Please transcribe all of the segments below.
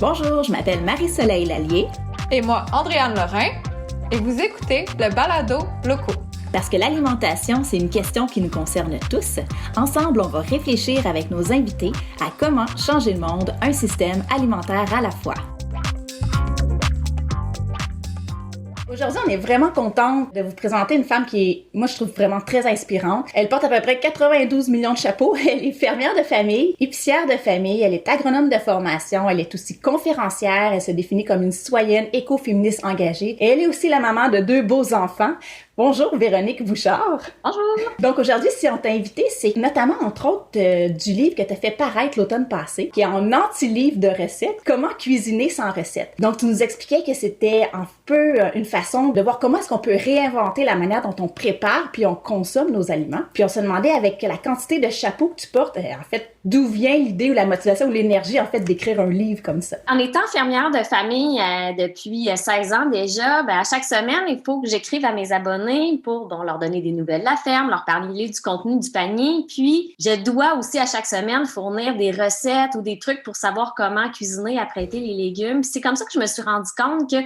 Bonjour, je m'appelle Marie-Soleil Lallier. Et moi, Andréane Lorrain. Et vous écoutez le Balado Locaux. Parce que l'alimentation, c'est une question qui nous concerne tous. Ensemble, on va réfléchir avec nos invités à comment changer le monde, un système alimentaire à la fois. Aujourd'hui, on est vraiment contente de vous présenter une femme qui est, moi, je trouve vraiment très inspirante. Elle porte à peu près 92 millions de chapeaux. Elle est fermière de famille, épicière de famille. Elle est agronome de formation. Elle est aussi conférencière. Elle se définit comme une citoyenne écoféministe engagée. Et elle est aussi la maman de 2 beaux enfants. Bonjour Véronique Bouchard. Bonjour. Donc aujourd'hui, si on t'a invité, c'est notamment entre autres du livre que tu as fait paraître l'automne passé, qui est en anti-livre de recettes, Comment cuisiner sans recette. Donc tu nous expliquais que c'était un peu une façon de voir comment est-ce qu'on peut réinventer la manière dont on prépare puis on consomme nos aliments. Puis on se demandait avec la quantité de chapeaux que tu portes, en fait, d'où vient l'idée ou la motivation ou l'énergie en fait d'écrire un livre comme ça. En étant fermière de famille depuis 16 ans déjà, à chaque semaine, il faut que j'écrive à mes abonnés pour leur donner des nouvelles de la ferme, leur parler du contenu du panier. Puis, je dois aussi à chaque semaine fournir des recettes ou des trucs pour savoir comment cuisiner, apprêter les légumes. Puis c'est comme ça que je me suis rendu compte que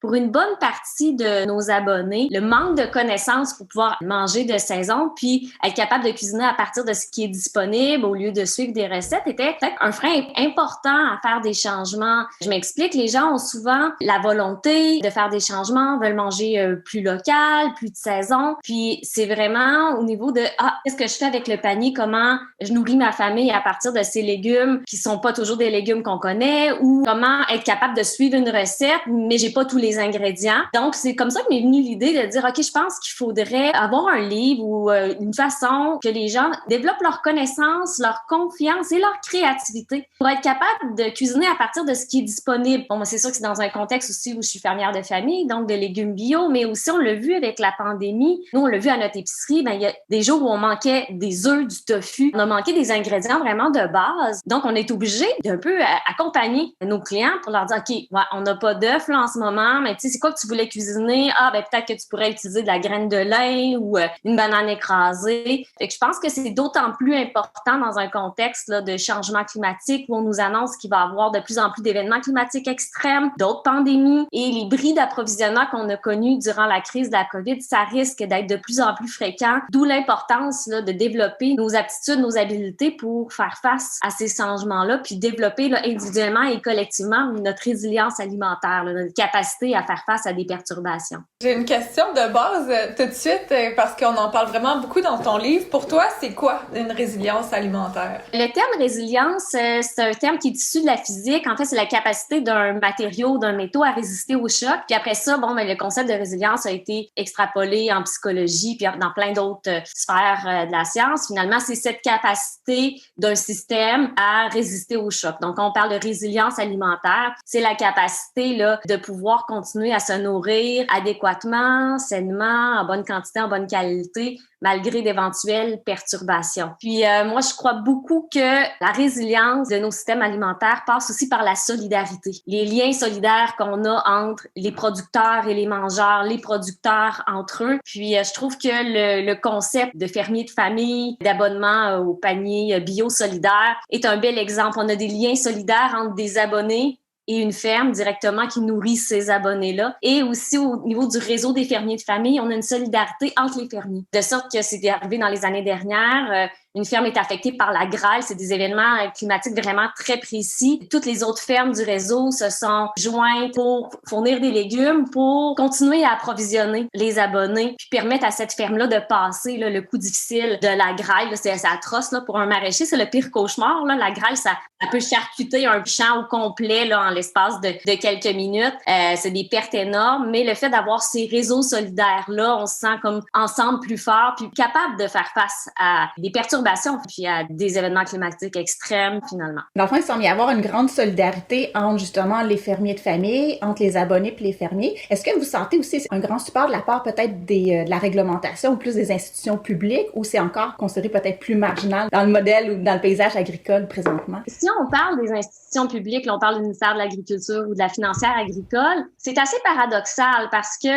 pour une bonne partie de nos abonnés, le manque de connaissances pour pouvoir manger de saison puis être capable de cuisiner à partir de ce qui est disponible au lieu de suivre des recettes était peut-être un frein important à faire des changements. Je m'explique, les gens ont souvent la volonté de faire des changements, veulent manger plus local, plus de saison. Puis c'est vraiment au niveau de qu'est-ce que je fais avec le panier, comment je nourris ma famille à partir de ces légumes qui sont pas toujours des légumes qu'on connaît ou comment être capable de suivre une recette, mais j'ai pas tous les ingrédients. Donc, c'est comme ça que m'est venue l'idée de dire, OK, je pense qu'il faudrait avoir un livre ou une façon que les gens développent leur connaissance, leur confiance et leur créativité pour être capable de cuisiner à partir de ce qui est disponible. Bon, moi, c'est sûr que c'est dans un contexte aussi où je suis fermière de famille, donc de légumes bio, mais aussi, on l'a vu avec la pandémie. Nous, on l'a vu à notre épicerie, il y a des jours où on manquait des œufs, du tofu. On a manqué des ingrédients vraiment de base. Donc, on est obligé d'un peu accompagner nos clients pour leur dire, OK, on n'a pas d'œufs là en ce moment, mais tu sais, c'est quoi que tu voulais cuisiner? Peut-être que tu pourrais utiliser de la graine de lin ou une banane écrasée. Fait que je pense que c'est d'autant plus important dans un contexte là, de changement climatique où on nous annonce qu'il va y avoir de plus en plus d'événements climatiques extrêmes, d'autres pandémies et les bris d'approvisionnement qu'on a connus durant la crise de la COVID, ça risque d'être de plus en plus fréquent, d'où l'importance là, de développer nos aptitudes, nos habiletés pour faire face à ces changements-là, puis développer là, individuellement et collectivement notre résilience alimentaire, là, notre capacité à faire face à des perturbations. J'ai une question de base tout de suite parce qu'on en parle vraiment beaucoup dans ton livre. Pour toi, c'est quoi une résilience alimentaire? Le terme résilience, c'est un terme qui est issu de la physique. En fait, c'est la capacité d'un matériau, d'un métaux à résister au choc. Puis après ça, le concept de résilience a été extrapolé en psychologie puis dans plein d'autres sphères de la science. Finalement, c'est cette capacité d'un système à résister au choc. Donc, on parle de résilience alimentaire. C'est la capacité là, de pouvoir continuer à se nourrir adéquatement, sainement, en bonne quantité, en bonne qualité, malgré d'éventuelles perturbations. Puis moi, je crois beaucoup que la résilience de nos systèmes alimentaires passe aussi par la solidarité. Les liens solidaires qu'on a entre les producteurs et les mangeurs, les producteurs entre eux. Puis je trouve que le concept de fermier de famille, d'abonnement au panier bio solidaire est un bel exemple. On a des liens solidaires entre des abonnés et une ferme directement qui nourrit ces abonnés-là. Et aussi, au niveau du réseau des fermiers de famille, on a une solidarité entre les fermiers. De sorte que c'est arrivé dans les années dernières, une ferme est affectée par la grêle. C'est des événements climatiques vraiment très précis. Toutes les autres fermes du réseau se sont jointes pour fournir des légumes, pour continuer à approvisionner les abonnés, puis permettre à cette ferme-là de passer là, le coup difficile de la grêle. Là, c'est atroce là, pour un maraîcher. C'est le pire cauchemar. Là. La grêle, ça peut charcuter un champ au complet là, en l'espace de quelques minutes. C'est des pertes énormes, mais le fait d'avoir ces réseaux solidaires-là, on se sent comme ensemble plus fort, puis capable de faire face à des perturbations puis à des événements climatiques extrêmes, finalement. Dans le fond, il semble y avoir une grande solidarité entre, justement, les fermiers de famille, entre les abonnés puis les fermiers. Est-ce que vous sentez aussi un grand support de la part, peut-être, de la réglementation ou plus des institutions publiques, ou c'est encore considéré peut-être plus marginal dans le modèle ou dans le paysage agricole présentement? Si on parle des institutions publiques, là, on parle du ministère de l'Agriculture ou de la financière agricole, c'est assez paradoxal parce que,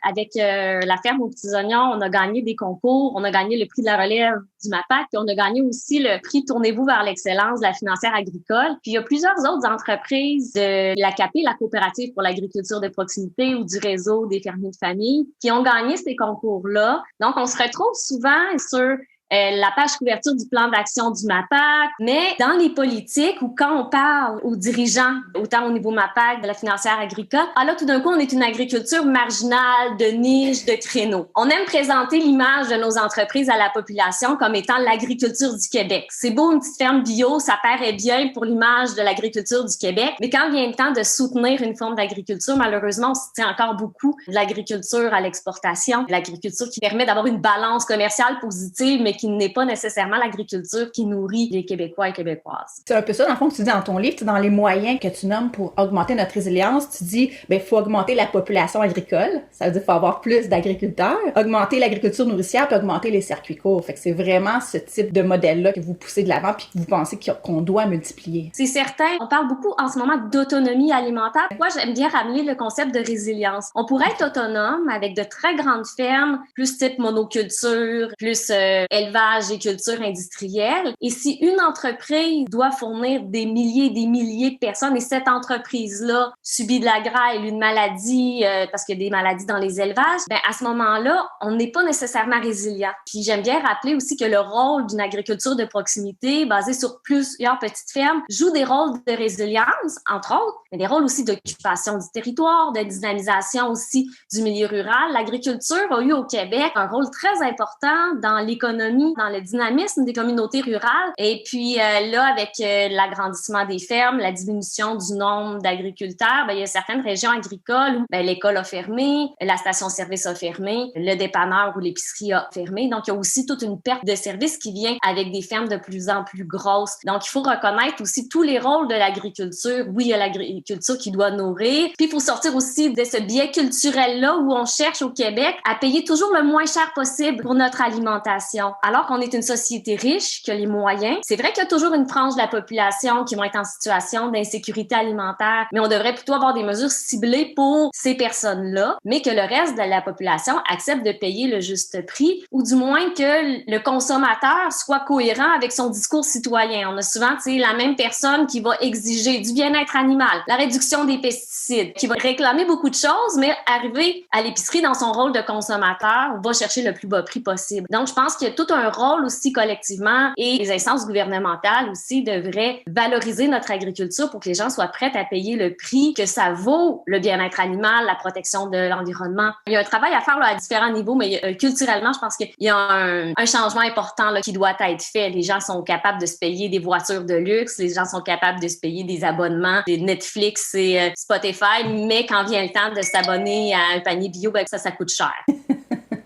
avec la ferme aux petits oignons, on a gagné des concours, on a gagné le prix de la relève du MAPAC. Puis on a gagné aussi le prix Tournez-vous vers l'excellence de la financière agricole. Puis il y a plusieurs autres entreprises de l'ACAP, la coopérative pour l'agriculture de proximité ou du réseau des fermiers de famille, qui ont gagné ces concours-là. Donc, on se retrouve souvent sur la page couverture du plan d'action du MAPAC, mais dans les politiques ou quand on parle aux dirigeants, autant au niveau MAPAC, de la financière agricole, là, tout d'un coup, on est une agriculture marginale, de niche, de créneau. On aime présenter l'image de nos entreprises à la population comme étant l'agriculture du Québec. C'est beau, une petite ferme bio, ça paraît bien pour l'image de l'agriculture du Québec, mais quand vient le temps de soutenir une forme d'agriculture, malheureusement, on se tient encore beaucoup de l'agriculture à l'exportation, l'agriculture qui permet d'avoir une balance commerciale positive, mais qui n'est pas nécessairement l'agriculture qui nourrit les Québécois et Québécoises. C'est un peu ça, dans le fond, que tu dis dans ton livre, dans les moyens que tu nommes pour augmenter notre résilience, tu dis, il faut augmenter la population agricole. Ça veut dire qu'il faut avoir plus d'agriculteurs, augmenter l'agriculture nourricière, puis augmenter les circuits courts. Fait que c'est vraiment ce type de modèle-là que vous poussez de l'avant, puis que vous pensez qu'on doit multiplier. C'est certain. On parle beaucoup en ce moment d'autonomie alimentaire. Moi, j'aime bien ramener le concept de résilience. On pourrait être autonome avec de très grandes fermes, plus type monoculture, plus élevage et culture industrielle. Et si une entreprise doit fournir des milliers et des milliers de personnes et cette entreprise-là subit de la grêle, une maladie, parce qu'il y a des maladies dans les élevages, à ce moment-là, on n'est pas nécessairement résilient. Puis j'aime bien rappeler aussi que le rôle d'une agriculture de proximité basée sur plusieurs petites fermes joue des rôles de résilience, entre autres, mais des rôles aussi d'occupation du territoire, de dynamisation aussi du milieu rural. L'agriculture a eu au Québec un rôle très important dans l'économie, dans le dynamisme des communautés rurales. Et puis là, avec l'agrandissement des fermes, la diminution du nombre d'agriculteurs, il y a certaines régions agricoles où l'école a fermé, la station-service a fermé, le dépanneur ou l'épicerie a fermé. Donc, il y a aussi toute une perte de services qui vient avec des fermes de plus en plus grosses. Donc, il faut reconnaître aussi tous les rôles de l'agriculture. Oui, il y a l'agriculture qui doit nourrir. Puis, il faut sortir aussi de ce biais culturel-là où on cherche au Québec à payer toujours le moins cher possible pour notre alimentation. Alors qu'on est une société riche, qui a les moyens. C'est vrai qu'il y a toujours une frange de la population qui vont être en situation d'insécurité alimentaire, mais on devrait plutôt avoir des mesures ciblées pour ces personnes-là, mais que le reste de la population accepte de payer le juste prix, ou du moins que le consommateur soit cohérent avec son discours citoyen. On a souvent, la même personne qui va exiger du bien-être animal, la réduction des pesticides, qui va réclamer beaucoup de choses, mais arriver à l'épicerie dans son rôle de consommateur, va chercher le plus bas prix possible. Donc, je pense qu'il y a tout un rôle aussi collectivement et les instances gouvernementales aussi devraient valoriser notre agriculture pour que les gens soient prêts à payer le prix que ça vaut, le bien-être animal, la protection de l'environnement. Il y a un travail à faire à différents niveaux, mais culturellement, je pense qu'il y a un changement important qui doit être fait. Les gens sont capables de se payer des voitures de luxe, les gens sont capables de se payer des abonnements, des Netflix et Spotify, mais quand vient le temps de s'abonner à un panier bio, ça coûte cher.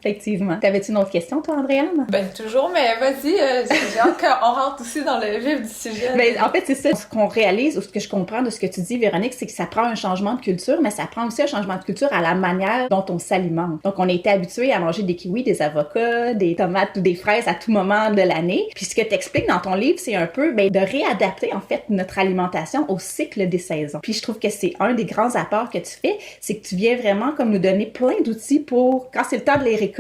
Effectivement. T'avais-tu une autre question, toi, Andréane? Toujours, mais vas-y, j'ai hâte qu'on rentre aussi dans le vif du sujet. En fait, c'est ça. Ce qu'on réalise, ou ce que je comprends de ce que tu dis, Véronique, c'est que ça prend un changement de culture, mais ça prend aussi un changement de culture à la manière dont on s'alimente. Donc, on a été habitué à manger des kiwis, des avocats, des tomates ou des fraises à tout moment de l'année. Puis, ce que t'expliques dans ton livre, c'est un peu de réadapter, en fait, notre alimentation au cycle des saisons. Puis, je trouve que c'est un des grands apports que tu fais, c'est que tu viens vraiment comme nous donner plein d'outils pour, quand c'est le temps de les récolter,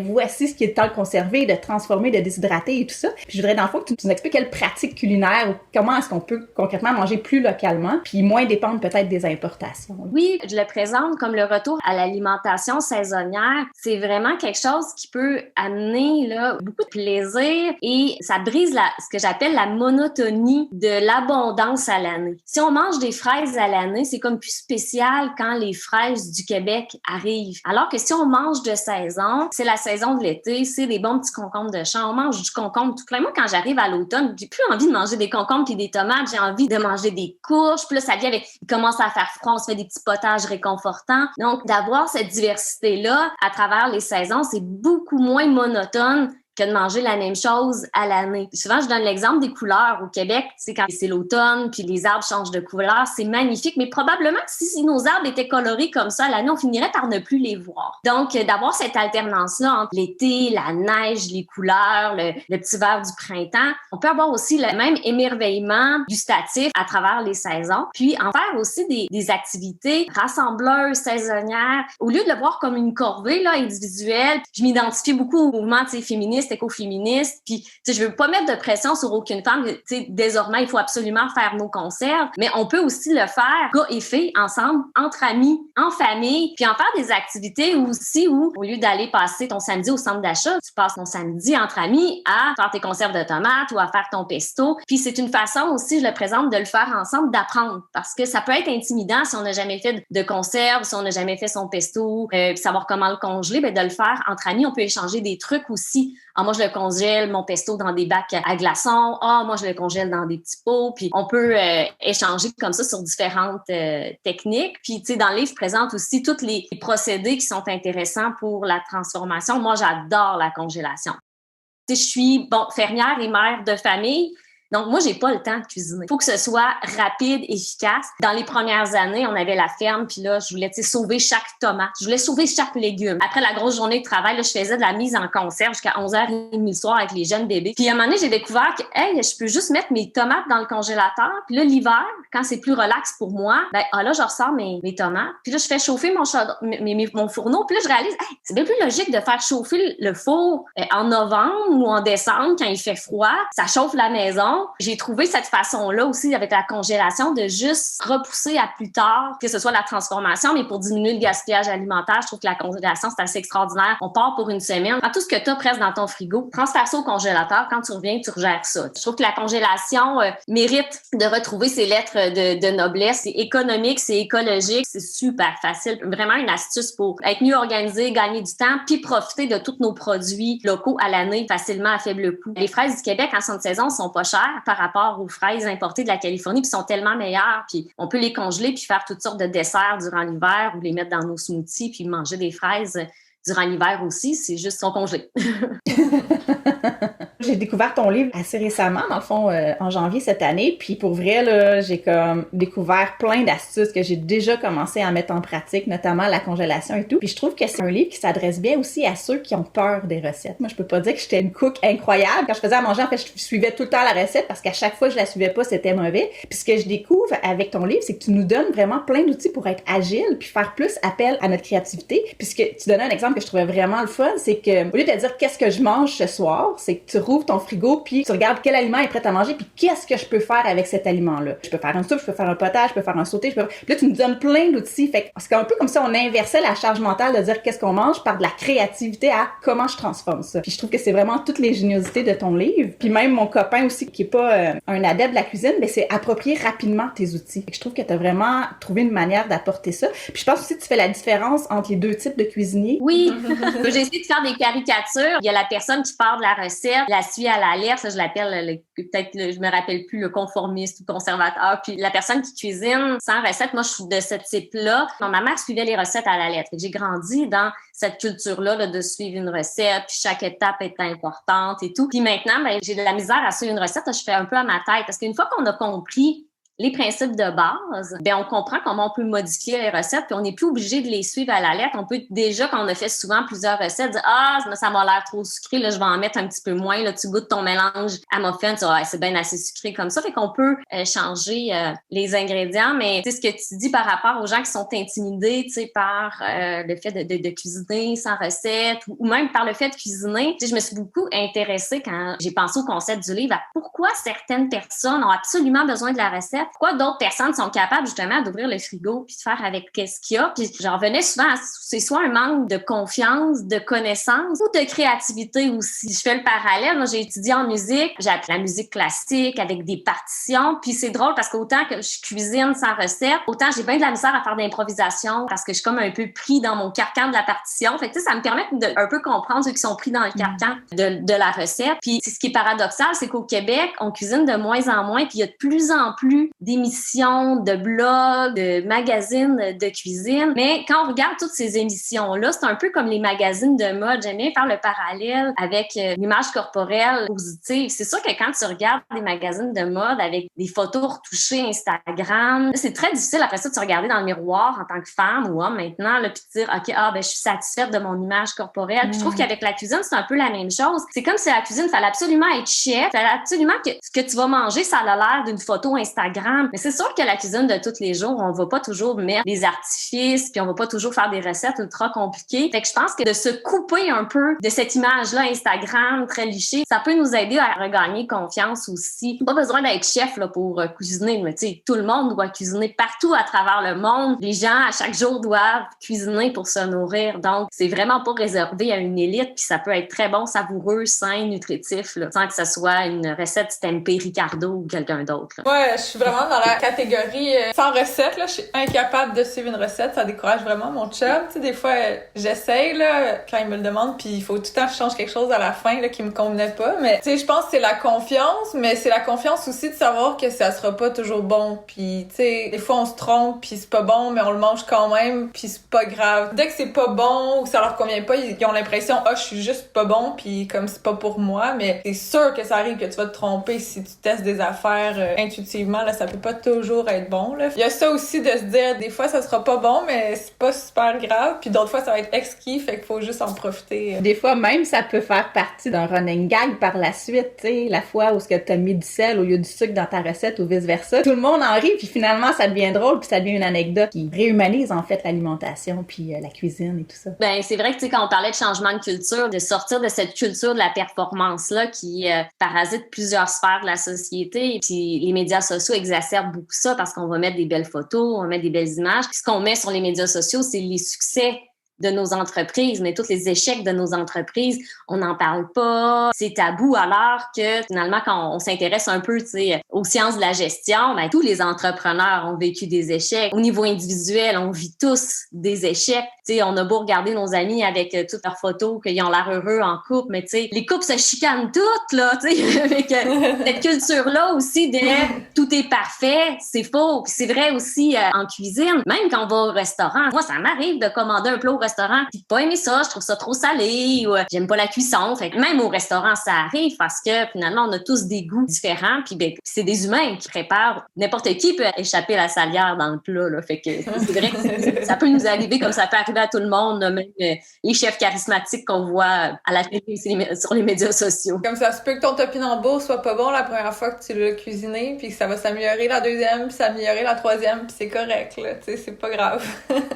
voici ce qui est le temps de conserver, de transformer, de déshydrater et tout ça. Puis je voudrais dans le fond que tu nous expliques quelles pratiques culinaires ou comment est-ce qu'on peut concrètement manger plus localement puis moins dépendre peut-être des importations. Oui, je le présente comme le retour à l'alimentation saisonnière. C'est vraiment quelque chose qui peut amener beaucoup de plaisir et ça brise ce que j'appelle la monotonie de l'abondance à l'année. Si on mange des fraises à l'année, c'est comme plus spécial quand les fraises du Québec arrivent. Alors que si on mange de saison, c'est la saison de l'été, c'est des bons petits concombres de champ. On mange du concombre tout plein. Moi, quand j'arrive à l'automne, j'ai plus envie de manger des concombres puis des tomates. J'ai envie de manger des courges. Puis là, ça vient il commence à faire froid. On se fait des petits potages réconfortants. Donc, d'avoir cette diversité-là à travers les saisons, c'est beaucoup moins monotone que de manger la même chose à l'année. Souvent, je donne l'exemple des couleurs au Québec. Quand c'est l'automne, puis les arbres changent de couleur, c'est magnifique. Mais probablement que si nos arbres étaient colorés comme ça à l'année, on finirait par ne plus les voir. Donc, d'avoir cette alternance-là entre l'été, la neige, les couleurs, le petit vert du printemps, on peut avoir aussi le même émerveillement gustatif à travers les saisons. Puis, en faire aussi des activités rassembleuses, saisonnières. Au lieu de le voir comme une corvée individuelle, je m'identifie beaucoup au mouvement féministe féministe, écoféministe, puis tu sais, je veux pas mettre de pression sur aucune femme. Tu sais, désormais, il faut absolument faire nos conserves, mais on peut aussi le faire, gars et filles, ensemble, entre amis, en famille, puis en faire des activités aussi où, au lieu d'aller passer ton samedi au centre d'achat, tu passes ton samedi entre amis à faire tes conserves de tomates ou à faire ton pesto. Puis c'est une façon aussi, je le présente, de le faire ensemble, d'apprendre, parce que ça peut être intimidant si on n'a jamais fait de conserve, si on n'a jamais fait son pesto, puis savoir comment le congeler, ben de le faire entre amis. On peut échanger des trucs aussi. Ah, moi, je le congèle, mon pesto, dans des bacs à glaçons. Ah, moi, je le congèle dans des petits pots. Puis on peut échanger comme ça sur différentes techniques. Puis, tu sais, dans le livre, je présente aussi tous les procédés qui sont intéressants pour la transformation. Moi, j'adore la congélation. Tu sais, je suis, fermière et mère de famille. Donc, moi, j'ai pas le temps de cuisiner. Il faut que ce soit rapide, efficace. Dans les premières années, on avait la ferme, puis là, je voulais sauver chaque tomate. Je voulais sauver chaque légume. Après la grosse journée de travail, là, je faisais de la mise en conserve jusqu'à 11h30 le soir avec les jeunes bébés. Puis à un moment donné, j'ai découvert que, hey, je peux juste mettre mes tomates dans le congélateur. Puis là, l'hiver, quand c'est plus relax pour moi, là, je ressors mes tomates. Puis là, je fais chauffer mon fourneau. Puis là, je réalise, hey, c'est bien plus logique de faire chauffer le four en novembre ou en décembre quand il fait froid. Ça chauffe la maison. J'ai trouvé cette façon-là aussi avec la congélation de juste repousser à plus tard, que ce soit la transformation, mais pour diminuer le gaspillage alimentaire, je trouve que la congélation, c'est assez extraordinaire. On part pour une semaine. Quand tout ce que tu as presque dans ton frigo, transfère ça au congélateur. Quand tu reviens, tu regères ça. Je trouve que la congélation mérite de retrouver ses lettres de noblesse. C'est économique, c'est écologique, c'est super facile. Vraiment une astuce pour être mieux organisé, gagner du temps, puis profiter de tous nos produits locaux à l'année facilement à faible coût. Les fraises du Québec en fin de saison sont pas chères par rapport aux fraises importées de la Californie, puis sont tellement meilleures, puis on peut les congeler puis faire toutes sortes de desserts durant l'hiver ou les mettre dans nos smoothies puis manger des fraises durant l'hiver aussi, c'est juste son congelé. J'ai découvert ton livre assez récemment, dans le fond, en janvier cette année. Puis pour vrai, là, j'ai comme découvert plein d'astuces que j'ai déjà commencé à mettre en pratique, notamment la congélation et tout. Puis je trouve que c'est un livre qui s'adresse bien aussi à ceux qui ont peur des recettes. Moi, je peux pas dire que j'étais une cook incroyable. Quand je faisais à manger, en fait, je suivais tout le temps la recette parce qu'à chaque fois que je la suivais pas, c'était mauvais. Puis ce que je découvre avec ton livre, c'est que tu nous donnes vraiment plein d'outils pour être agile puis faire plus appel à notre créativité. Puisque tu donnais un exemple que je trouvais vraiment le fun, c'est que au lieu de dire qu'est-ce que je mange ce soir, c'est que tu rouvres ton frigo puis tu regardes quel aliment est prêt à manger puis qu'est-ce que je peux faire avec cet aliment-là. Je peux faire une soupe, je peux faire un potage, je peux faire un sauté, puis là tu nous donnes plein d'outils. Fait que c'est un peu comme si on inversait la charge mentale de dire qu'est-ce qu'on mange par de la créativité à comment je transforme ça. Puis je trouve que c'est vraiment toute l'ingéniosité de ton livre. Puis même mon copain aussi qui est pas un adepte de la cuisine, mais c'est approprier rapidement tes outils. Fait que je trouve que tu as vraiment trouvé une manière d'apporter ça. Puis je pense aussi que tu fais la différence entre les deux types de cuisiniers. Oui, j'ai essayé de faire des caricatures. Il y a la personne qui part de la recette, la suit à la lettre, ça je l'appelle je me rappelle plus, le conformiste ou conservateur. Puis la personne qui cuisine sans recette, moi je suis de ce type-là. Donc, ma mère suivait les recettes à la lettre. J'ai grandi dans cette culture-là là, de suivre une recette, puis chaque étape est importante et tout. Puis maintenant, j'ai de la misère à suivre une recette, là, je fais un peu à ma tête. Parce qu'une fois qu'on a compris les principes de base, on comprend comment on peut modifier les recettes, puis on n'est plus obligé de les suivre à la lettre. On peut déjà, quand on a fait souvent plusieurs recettes, dire « Ah, ça m'a l'air trop sucré, là, je vais en mettre un petit peu moins. » Là, tu goûtes ton mélange à muffin, tu dis « c'est bien assez sucré comme ça. » Fait qu'on peut changer les ingrédients, mais tu sais, ce que tu dis par rapport aux gens qui sont intimidés, tu sais, par le fait de cuisiner sans recette, ou même par le fait de cuisiner. Tu sais, je me suis beaucoup intéressée quand j'ai pensé au concept du livre à pourquoi certaines personnes ont absolument besoin de la recette. Pourquoi d'autres personnes sont capables justement d'ouvrir le frigo puis de faire avec qu'est-ce qu'il y a. Puis j'en revenais souvent à c'est soit un manque de confiance, de connaissance ou de créativité aussi. Je fais le parallèle. Moi, j'ai étudié en musique. J'ai appris la musique classique avec des partitions. Puis c'est drôle parce qu'autant que je cuisine sans recette, autant j'ai bien de la misère à faire d'improvisation parce que je suis comme un peu pris dans mon carcan de la partition. Fait que tu sais, ça me permet de un peu comprendre ceux qui sont pris dans le carcan de la recette. Puis ce qui est paradoxal, c'est qu'au Québec, on cuisine de moins en moins. Puis il y a de plus en plus d'émissions, de blogs, de magazines de cuisine. Mais quand on regarde toutes ces émissions-là, c'est un peu comme les magazines de mode. J'aime bien faire le parallèle avec l'image corporelle positive. C'est sûr que quand tu regardes des magazines de mode avec des photos retouchées Instagram, c'est très difficile après ça de se regarder dans le miroir en tant que femme ou homme maintenant, là, puis de dire « OK, je suis satisfaite de mon image corporelle. » Puis je trouve qu'avec la cuisine, c'est un peu la même chose. C'est comme si la cuisine, il fallait absolument être chef, il fallait absolument que ce que tu vas manger, ça a l'air d'une photo Instagram. Instagram. Mais c'est sûr que la cuisine de tous les jours, on va pas toujours mettre des artifices, puis on va pas toujours faire des recettes ultra compliquées. Fait que je pense que de se couper un peu de cette image-là Instagram très lichée, ça peut nous aider à regagner confiance aussi. Pas besoin d'être chef là, pour cuisiner, mais tu sais, tout le monde doit cuisiner partout à travers le monde. Les gens, à chaque jour, doivent cuisiner pour se nourrir. Donc, c'est vraiment pas réservé à une élite, puis ça peut être très bon, savoureux, sain, nutritif, là, sans que ça soit une recette Tempeh Ricardo ou quelqu'un d'autre. Là. Ouais, je suis vraiment dans la catégorie sans recette, là. Je suis incapable de suivre une recette. Ça décourage vraiment mon chum. Tu sais, des fois, j'essaye, là, quand il me le demande, puis il faut tout le temps que je change quelque chose à la fin, là, qui me convenait pas. Mais, tu sais, je pense que c'est la confiance, mais c'est la confiance aussi de savoir que ça sera pas toujours bon. Puis, tu sais, des fois, on se trompe, puis c'est pas bon, mais on le mange quand même, puis c'est pas grave. Dès que c'est pas bon ou que ça leur convient pas, ils ont l'impression, je suis juste pas bon, puis comme c'est pas pour moi, mais c'est sûr que ça arrive que tu vas te tromper si tu testes des affaires intuitivement, là, ça peut pas toujours être bon, là. Il y a ça aussi de se dire, des fois, ça sera pas bon, mais c'est pas super grave, puis d'autres fois, ça va être exquis, fait qu'il faut juste en profiter. Des fois, même, ça peut faire partie d'un running gag par la suite, tu sais, la fois où t'as mis du sel au lieu du sucre dans ta recette ou vice-versa. Tout le monde en rit, puis finalement, ça devient drôle, puis ça devient une anecdote qui réhumanise, en fait, l'alimentation, puis la cuisine et tout ça. Ben, c'est vrai que, tu sais, quand on parlait de changement de culture, de sortir de cette culture de la performance-là qui parasite plusieurs sphères de la société, puis les médias sociaux exacerbent beaucoup ça parce qu'on va mettre des belles photos, on va mettre des belles images. Puis ce qu'on met sur les médias sociaux, c'est les succès de nos entreprises, mais tous les échecs de nos entreprises, on n'en parle pas, c'est tabou, alors que finalement, quand on s'intéresse un peu, tu sais, aux sciences de la gestion, ben, tous les entrepreneurs ont vécu des échecs. Au niveau individuel, on vit tous des échecs. Tu sais, on a beau regarder nos amis avec toutes leurs photos, qu'ils ont l'air heureux en couple, mais tu sais, les couples se chicanent toutes, là, tu sais, avec cette culture-là aussi de tout est parfait, c'est faux. Puis c'est vrai aussi en cuisine, même quand on va au restaurant. Moi, ça m'arrive de commander un plat au restaurant puis de pas aimer ça, je trouve ça trop salé ou j'aime pas la cuisson. Fait que même au restaurant, ça arrive parce que finalement, on a tous des goûts différents puis ben, c'est des humains qui préparent. N'importe qui peut échapper à la salière dans le plat, là. Fait que c'est vrai que ça peut nous arriver comme ça peut arriver à tout le monde, même les chefs charismatiques qu'on voit à la télé sur les médias sociaux. Comme ça se peut que ton topinambour soit pas bon la première fois que tu l'as cuisiné puis que ça va s'améliorer la deuxième puis s'améliorer la troisième puis c'est correct, là. Tu sais, c'est pas grave.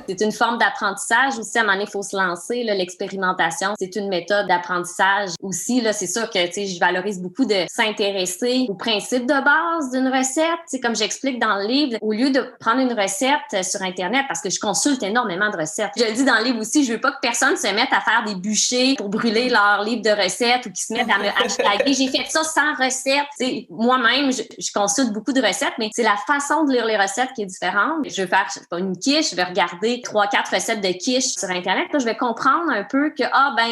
C'est une forme d'apprentissage aussi. À un moment donné, il faut se lancer. Là, l'expérimentation, c'est une méthode d'apprentissage aussi. Là, c'est sûr que je valorise beaucoup de s'intéresser aux principes de base d'une recette. T'sais, comme j'explique dans le livre, au lieu de prendre une recette sur Internet, parce que je consulte énormément de recettes. Je le dis dans le livre aussi, je veux pas que personne se mette à faire des bûchers pour brûler leur livre de recettes ou qu'ils se mettent à me hashtaguer. J'ai fait ça sans recette. T'sais, moi-même, je consulte beaucoup de recettes, mais c'est la façon de lire les recettes qui est différente. Je veux faire, je sais pas, une quiche, je vais regarder 3-4 recettes de quiche sur Internet. Là, je vais comprendre un peu que,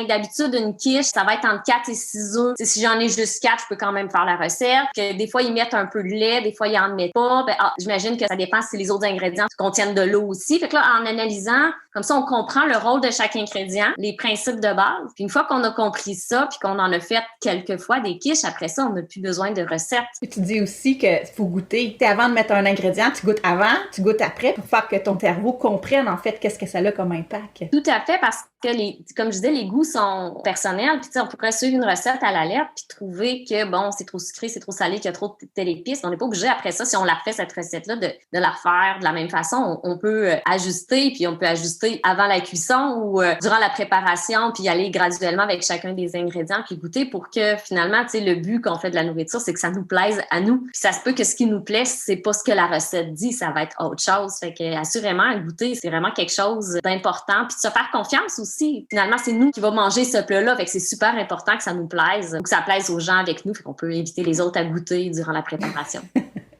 d'habitude, une quiche, ça va être entre 4 et 6 œufs. T'sais, si j'en ai juste 4, je peux quand même faire la recette. Que des fois, ils mettent un peu de lait, des fois, ils en mettent pas. J'imagine que ça dépend si les autres ingrédients contiennent de l'eau aussi. Fait que là, en analysant, comme ça, on comprend le rôle de chaque ingrédient, les principes de base. Puis une fois qu'on a compris ça, puis qu'on en a fait quelques fois des quiches, après ça, on n'a plus besoin de recettes. Et tu dis aussi qu'il faut goûter. Avant de mettre un ingrédient, tu goûtes avant, tu goûtes après pour faire que ton cerveau comprenne en fait qu'est-ce que ça a comme impact. Tout à fait, parce que comme je disais, les goûts sont personnels. Puis on pourrait suivre une recette à la lettre puis trouver que bon, c'est trop sucré, c'est trop salé, qu'il y a trop de telle épice. On n'est pas obligé après ça, si on la refait cette recette-là, de la refaire de la même façon. On peut ajuster, puis on peut ajuster avant la cuisson ou durant la préparation, puis aller graduellement avec chacun des ingrédients puis goûter pour que finalement, tu sais, le but quand on fait de la nourriture, c'est que ça nous plaise à nous. Puis ça se peut que ce qui nous plaît, c'est pas ce que la recette dit, ça va être autre chose. Fait que assurément, goûter, c'est vraiment quelque chose d'important. Puis de se faire confiance aussi. Finalement, c'est nous qui va manger ce plat-là. Fait que c'est super important que ça nous plaise ou que ça plaise aux gens avec nous. Fait qu'on peut inviter les autres à goûter durant la préparation.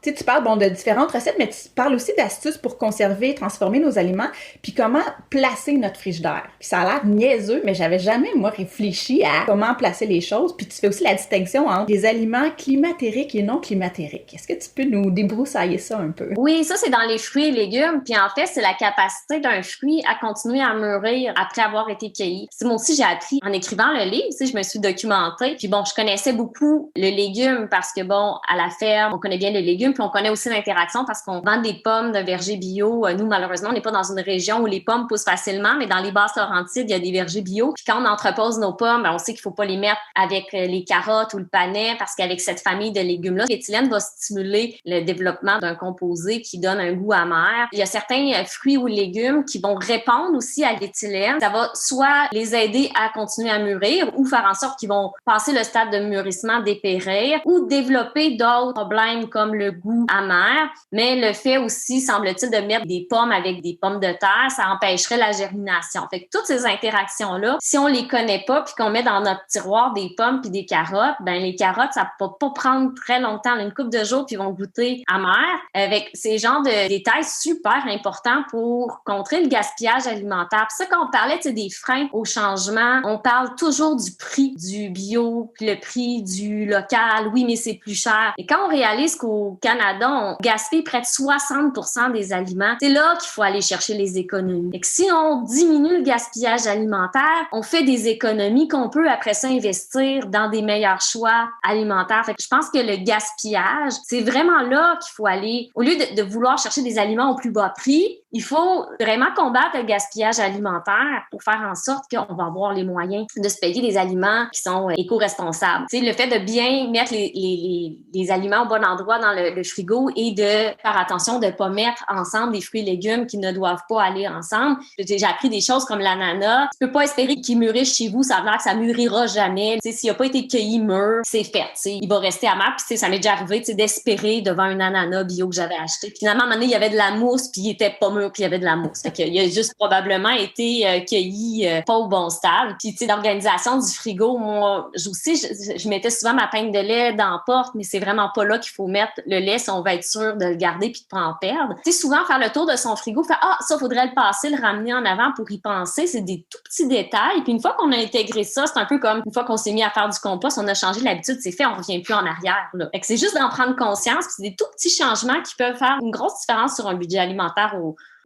Tu sais, tu parles de différentes recettes, mais tu parles aussi d'astuces pour conserver et transformer nos aliments, puis comment placer notre frigidaire. Puis ça a l'air niaiseux, mais j'avais jamais, moi, réfléchi à comment placer les choses. Puis tu fais aussi la distinction entre les aliments climatériques et non climatériques. Est-ce que tu peux nous débroussailler ça un peu? Oui, ça, c'est dans les fruits et légumes. Puis en fait, c'est la capacité d'un fruit à continuer à mûrir après avoir été cueilli. C'est moi aussi, j'ai appris en écrivant le livre, tu sais, je me suis documentée. Puis bon, je connaissais beaucoup le légume parce que bon, à la ferme, on connaît bien le légume. légumes, puis on connaît aussi l'interaction parce qu'on vend des pommes de verger bio. Nous, malheureusement, on n'est pas dans une région où les pommes poussent facilement, mais dans les Basses-Laurentides, il y a des vergers bio. Puis quand on entrepose nos pommes, on sait qu'il faut pas les mettre avec les carottes ou le panais parce qu'avec cette famille de légumes-là, l'éthylène va stimuler le développement d'un composé qui donne un goût amer. Il y a certains fruits ou légumes qui vont répondre aussi à l'éthylène. Ça va soit les aider à continuer à mûrir ou faire en sorte qu'ils vont passer le stade de mûrissement, dépérir ou développer d'autres problèmes comme le goût amer. Mais le fait aussi, semble-t-il, de mettre des pommes avec des pommes de terre, ça empêcherait la germination. Fait que toutes ces interactions-là, si on les connaît pas puis qu'on met dans notre tiroir des pommes puis des carottes, ben les carottes, ça peut pas prendre très longtemps, une couple de jours puis ils vont goûter amer. Avec ces genres de détails super importants pour contrer le gaspillage alimentaire. Puis ça, quand on parlait des freins au changement, on parle toujours du prix du bio, puis le prix du local. Oui, mais c'est plus cher. Et quand on réalise qu'au Canada, on gaspille près de 60% des aliments, c'est là qu'il faut aller chercher les économies. Et que si on diminue le gaspillage alimentaire, on fait des économies qu'on peut après ça investir dans des meilleurs choix alimentaires. Fait que je pense que le gaspillage, c'est vraiment là qu'il faut aller. Au lieu de vouloir chercher des aliments au plus bas prix, il faut vraiment combattre le gaspillage alimentaire pour faire en sorte qu'on va avoir les moyens de se payer des aliments qui sont éco-responsables. Tu sais, le fait de bien mettre les aliments au bon endroit dans le frigo et de faire attention de ne pas mettre ensemble des fruits et légumes qui ne doivent pas aller ensemble. J'ai appris des choses comme l'ananas. Tu peux pas espérer qu'il mûrisse chez vous, ça veut dire que ça mûrira jamais. Tu sais, s'il a pas été cueilli mûr, c'est fait. Tu sais, il va rester amer. Puis tu sais, ça m'est déjà arrivé, tu sais, d'espérer devant un ananas bio que j'avais acheté. Puis, finalement, à un moment donné, il y avait de la mousse, puis il était pas mûr, puis il y avait de la mousse. Fait qu'il a juste probablement été cueilli pas au bon stade. Puis tu sais, l'organisation du frigo, moi, je mettais souvent ma pinte de lait dans la porte, mais c'est vraiment pas là qu'il faut mettre le lait si on va être sûr de le garder puis de pas en perdre. Tu sais, souvent faire le tour de son frigo, faire ça faudrait le passer, le ramener en avant pour y penser, c'est des tout petits détails. Puis une fois qu'on a intégré ça, c'est un peu comme une fois qu'on s'est mis à faire du compost, on a changé l'habitude, c'est fait, on revient plus en arrière là. Fait que c'est juste d'en prendre conscience, puis c'est des tout petits changements qui peuvent faire une grosse différence sur un budget alimentaire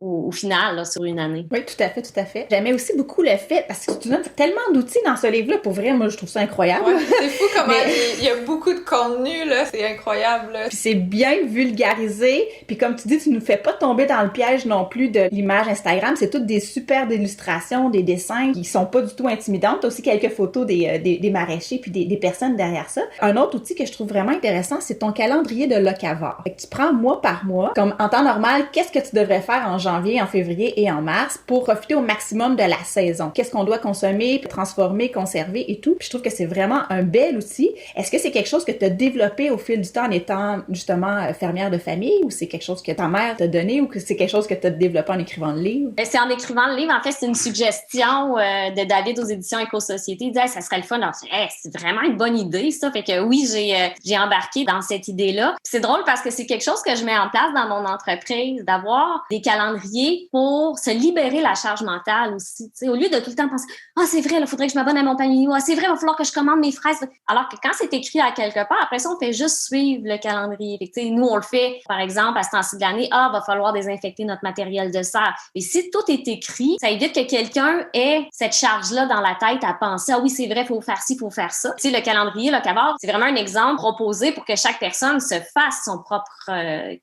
au final, là, sur une année. Oui, tout à fait, tout à fait. J'aimais aussi beaucoup le fait, parce que tu donnes tellement d'outils dans ce livre-là, pour vrai, moi, je trouve ça incroyable. Ouais, c'est fou comment il y a beaucoup de contenu, là, c'est incroyable, là. Puis c'est bien vulgarisé, puis comme tu dis, tu nous fais pas tomber dans le piège non plus de l'image Instagram, c'est toutes des superbes illustrations, des dessins qui sont pas du tout intimidantes. T'as aussi quelques photos des maraîchers, puis des personnes derrière ça. Un autre outil que je trouve vraiment intéressant, c'est ton calendrier de locavore. Fait que tu prends mois par mois, comme en temps normal, qu'est-ce que tu devrais faire en janvier, en février et en mars pour profiter au maximum de la saison. Qu'est-ce qu'on doit consommer, transformer, conserver et tout. Puis je trouve que c'est vraiment un bel outil. Est-ce que c'est quelque chose que tu as développé au fil du temps en étant justement fermière de famille ou c'est quelque chose que ta mère t'a donné ou que c'est quelque chose que tu as développé en écrivant le livre? C'est en écrivant le livre. En fait, c'est une suggestion de David aux éditions Éco-Société. Il disait, ça serait le fun. Alors, c'est vraiment une bonne idée, ça. Fait que oui, j'ai embarqué dans cette idée-là. Puis c'est drôle parce que c'est quelque chose que je mets en place dans mon entreprise, d'avoir des calendriers pour se libérer la charge mentale aussi. T'sais, au lieu de tout le temps penser c'est vrai, il faudrait que je m'abonne à mon panier. C'est vrai, il va falloir que je commande mes fraises. Alors que quand c'est écrit à quelque part, après ça, on fait juste suivre le calendrier. Fait que, nous, on le fait, par exemple, à ce temps-ci de l'année, va falloir désinfecter notre matériel de serre. Et si tout est écrit, ça évite que quelqu'un ait cette charge-là dans la tête à penser oui, c'est vrai, il faut faire ci, il faut faire ça. Le calendrier locavore, c'est vraiment un exemple proposé pour que chaque personne se fasse son propre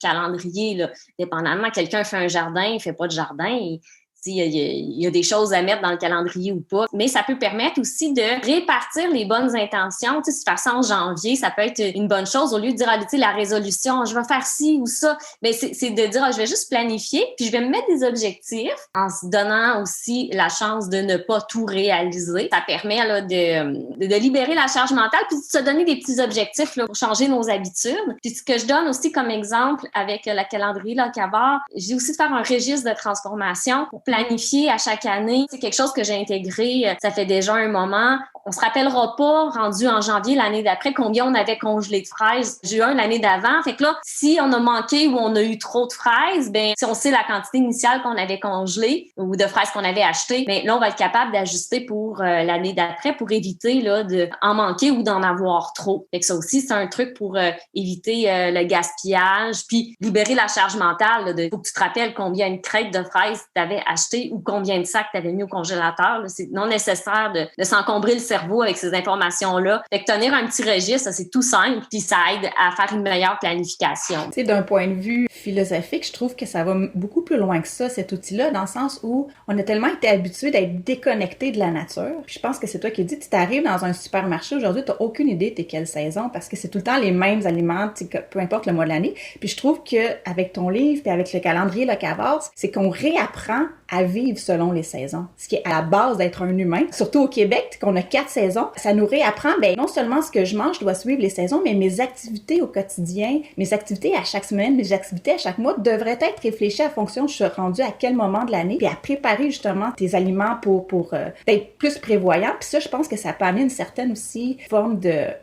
calendrier. Là. Dépendamment, quelqu'un fait un jardin, il fait pas de jardin. Il y a des choses à mettre dans le calendrier ou pas, mais ça peut permettre aussi de répartir les bonnes intentions. Tu sais, faire ça en janvier, ça peut être une bonne chose au lieu de dire la résolution, je vais faire ci ou ça. Mais c'est de dire je vais juste planifier, puis je vais me mettre des objectifs en se donnant aussi la chance de ne pas tout réaliser. Ça permet là de libérer la charge mentale, puis de se donner des petits objectifs là, pour changer nos habitudes. Puis ce que je donne aussi comme exemple avec la calendrier locavore, j'ai aussi de faire un registre de transformation pour planifier à chaque année. C'est quelque chose que j'ai intégré, ça fait déjà un moment. On se rappellera pas, rendu en janvier l'année d'après, combien on avait congelé de fraises. J'ai eu l'année d'avant. Fait que là, si on a manqué ou on a eu trop de fraises, si on sait la quantité initiale qu'on avait congelée ou de fraises qu'on avait achetées, là, on va être capable d'ajuster pour l'année d'après pour éviter là d'en manquer ou d'en avoir trop. Fait que ça aussi, c'est un truc pour éviter le gaspillage puis libérer la charge mentale. Faut que tu te rappelles combien une crête de fraises tu avais acheté acheté ou combien de sacs tu avais mis au congélateur. Là. C'est non nécessaire de s'encombrer le cerveau avec ces informations-là. Fait que tenir un petit registre, ça, c'est tout simple, puis ça aide à faire une meilleure planification. Tu sais, d'un point de vue philosophique, je trouve que ça va beaucoup plus loin que ça, cet outil-là, dans le sens où on a tellement été habitué d'être déconnecté de la nature. Puis je pense que c'est toi qui dis, tu t'arrives dans un supermarché aujourd'hui, t'as aucune idée t'es quelle saison, parce que c'est tout le temps les mêmes aliments, peu importe le mois de l'année. Puis je trouve que avec ton livre, puis avec le calendrier Locavors, c'est qu'on réapprend à vivre selon les saisons. Ce qui est à la base d'être un humain. Surtout au Québec, qu'on a 4 saisons, ça nous réapprend, non seulement ce que je mange doit suivre les saisons, mais mes activités au quotidien, mes activités à chaque semaine, mes activités à chaque mois devraient être réfléchies à fonction de je suis rendue à quel moment de l'année, puis à préparer justement tes aliments pour être plus prévoyant. Puis ça, je pense que ça peut amener une certaine aussi forme